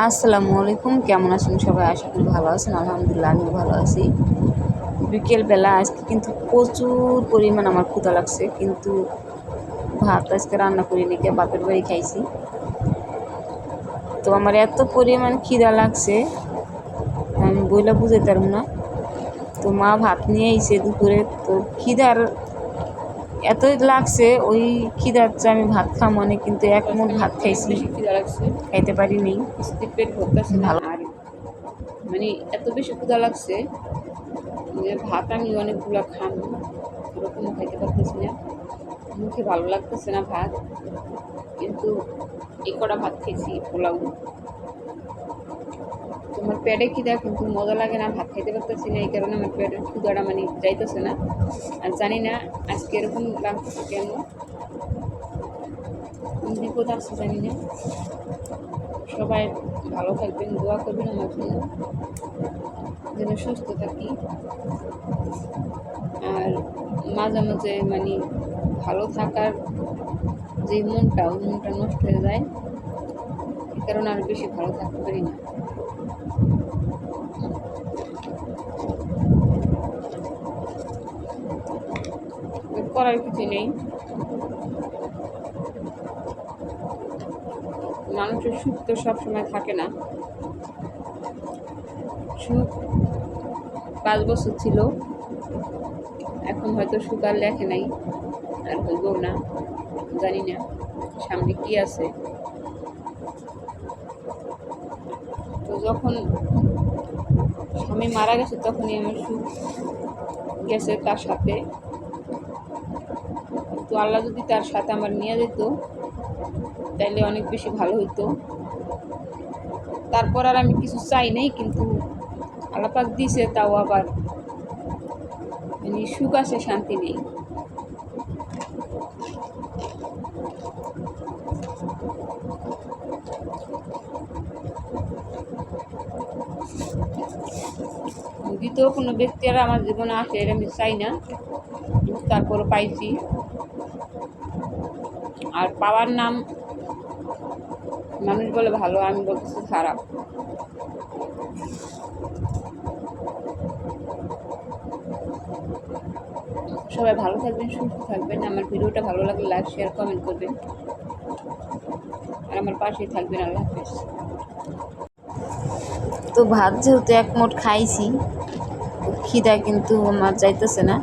আসসালামু আলাইকুম, কেমন আছেন সবাই? আশা করি ভালো আছেন। আলহামদুলিল্লাহ আমিও ভালো আছি। বিকেলবেলা আজকে কিন্তু প্রচুর পরিমাণ আমার ক্ষুধা লাগছে, কিন্তু ভাত আজকে রান্না করি নাকি বাপের বাড়ি খাইছি। তো আমার এত পরিমাণ খিদা লাগছে আমি বইলা বুঝাইতে পারব না। তো মা ভাত নিয়ে আইছে দুপুরে, তো খিদার এতই লাগছে ওই খিদার আমি ভাত খাম মানে, কিন্তু এক মুঠ ভাত খাইছি, খিদা লাগছে, খাইতে পারিনি। পেট ভরতেছে না। ভালো আর মানে এত বেশি ক্ষুধা লাগছে যে ভাত আমি অনেকগুলো খাবো, এরকম খাইতে পারতেছি না, মুখে ভালো লাগতেছে না ভাত। কিন্তু এই কটা ভাত খেয়েছি পোলাও। তোমার পেটে খিদা কিন্তু মজা লাগে না, ভাত খাইতে পারতেছি না, এই কারণে আমার পেটের ক্ষুদাটা মানে যাইতেছে না। আর জানি না আজকে এরকম লাগতেছে কেন, বিপদ আসছে জানি না। সবাই ভালো থাকবেন, দোয়া করবেন আমার জন্য যেন সুস্থ থাকি। আর মাঝে মাঝে মানে ভালো থাকার যে মনটা, ওই মনটা নষ্ট হয়ে যায়, এই কারণে আর বেশি ভালো থাকতে পারি না। করার কিছু নেই, মানুষের সুখ তো সবসময় থাকে না। সুখ 5 বছর ছিল, এখন হয়তো সুখ আর লেখে নাই, আর হইবও না, জানি না সামনে কি আছে। যখন স্বামী মারা গেছে তখনই আমার সুখ গেছে তার সাথে। তো আল্লাহ যদি তার সাথে আমার নিয়ে যেত তাইলে অনেক বেশি ভালো হতো। তারপর আর আমি কিছু চাই নাই, কিন্তু আল্লাহ পাক দিছে, তাও আবার মানে সুখ আছে, শান্তি নেই। দ্বিতীয় কোনো ব্যক্তি আর আমার জীবনে আসে এটা আমি চাই না, কিন্তু তারপরও পাইছি। আর পাওয়ার নাম মানুষ বলে ভালো, আমি বলতেছি খারাপ। সবাই ভালো থাকবেন, সুস্থ থাকবেন। আমার ভিডিওটা ভালো লাগলে লাইক, শেয়ার, কমেন্ট করবেন, আর আমার পাশেই থাকবেন। আল্লাহ হাফেজ। তো ভাত যেহেতু এক মোট খাইছি, খিদা কিন্তু আমার যাইতেছে না।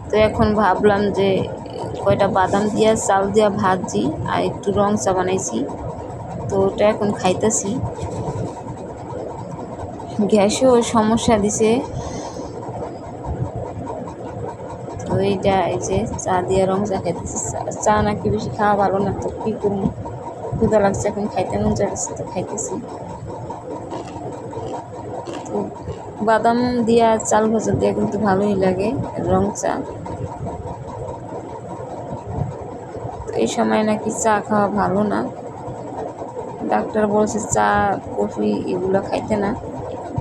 তো এখন ভাবলাম যে কয়টা বাদাম দিয়া চাল দিয়া ভাজি আর একটু রং চা বানাইছি, তো ওটা এখন খাইতেছি। গ্যাসেও সমস্যা দিছে, তো এইটা এই যে চা দিয়ে রং চা খাইতেছি। চা নাকি বেশি খাওয়া ভালো না, তো কী করবো, ক্ষুধা লাগছে, এখন খাইতে মন চাইছে তো খাইতেছি। তো বাদাম দিয়া চাল ভাজা দিয়ে কিন্তু ভালোই লাগে রং চা। তো এই সময় নাকি চা খাওয়া ভালো না, ডাক্তার বলছে চা কফি এগুলো খাইতে না।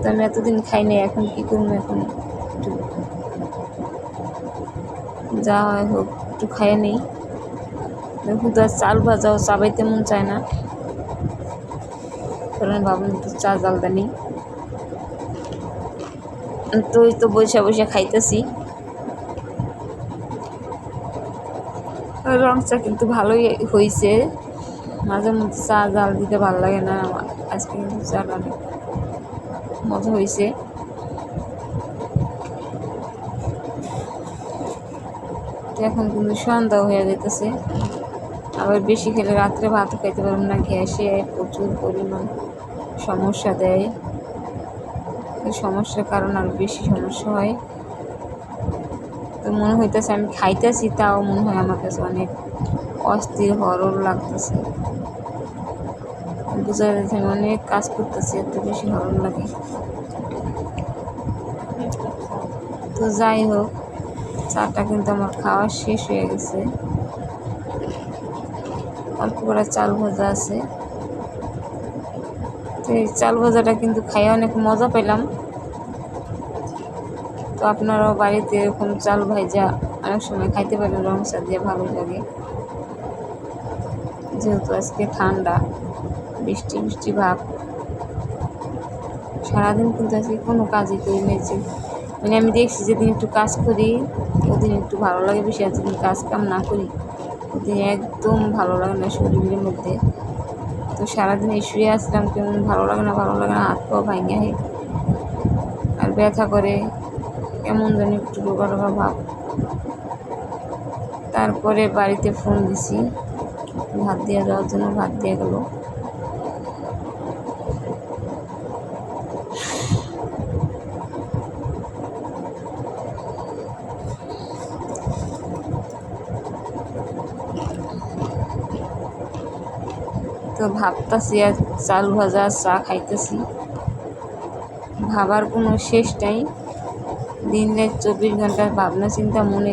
তো আমি এতদিন খাই নাই, এখন কী করবো, এখন একটু যা হয় হোক একটু খাইয়ে নিই। ক্ষুধা, চাল ভাজাও চাবাইতে মন চায় না, কারণ ভাবলাম একটু চা জালদা নিই। তো ওই তো বসে বসে খাইতেছি। রং চা কিন্তু ভালোই হয়েছে, মাঝে মধ্যে চা জাল দিতে ভালো লাগে না, আজকে কিন্তু চাটা অনেক মজা হয়েছে। তো এখন কিন্তু সন্ধ্যা হয়ে যেতেছে, আবার বেশি খেলে রাত্রে ভাতও খাইতে পারবো না, গ্যাসে প্রচুর পরিমাণ সমস্যা দেয়। এই সমস্যার কারণে আরও বেশি সমস্যা হয়। তো মনে হইতেছে আমি খাইতেছি, তাও মনে হয় আমার কাছে অনেক অস্থির হরর লাগতেছে, বোঝা যাচ্ছে আমি অনেক কাজ করতেছি, এত বেশি হরর লাগে। তো যাই হোক, চাটা কিন্তু আমার খাওয়া শেষ হয়ে গেছে, অল্প করে চাল ভাজা আছে। তো এই চাল ভাজাটা কিন্তু খাইয়ে অনেক মজা পেলাম। তো আপনারাও বাড়িতে এরকম চাল ভাজা অনেক সময় খাইতে পারেন, রং চা দিয়ে ভালো লাগে। যেহেতু আজকে ঠান্ডা, বৃষ্টি বৃষ্টি ভাব, সারাদিন কিন্তু আজকে কোনো কাজই করি নিয়েছি। মানে আমি দেখছি যেদিন একটু কাজ করি ওদিন একটু ভালো লাগে বেশি, আর যেদিন কাজ কাম না করি ওদিন একদম ভালো লাগে না শরীরের মধ্যে। তো সারাদিন এই শুয়ে আসলাম, কেমন ভালো লাগে না, হাত পা ভাঙে আর ব্যথা করে, কেমন জানি একটু রোগা রোগা ভাব। তারপরে বাড়িতে ফোন দিছি ভাত দিয়ে যাওয়ার জন্য, ভাত দিয়ে গেল। তো ভাবতেছি আর চাল ভাজা চা খাইতেছি, ভাবার কোনো শেষ নাই। দিন রাত 24 ঘন্টার ভাবনা চিন্তা মনে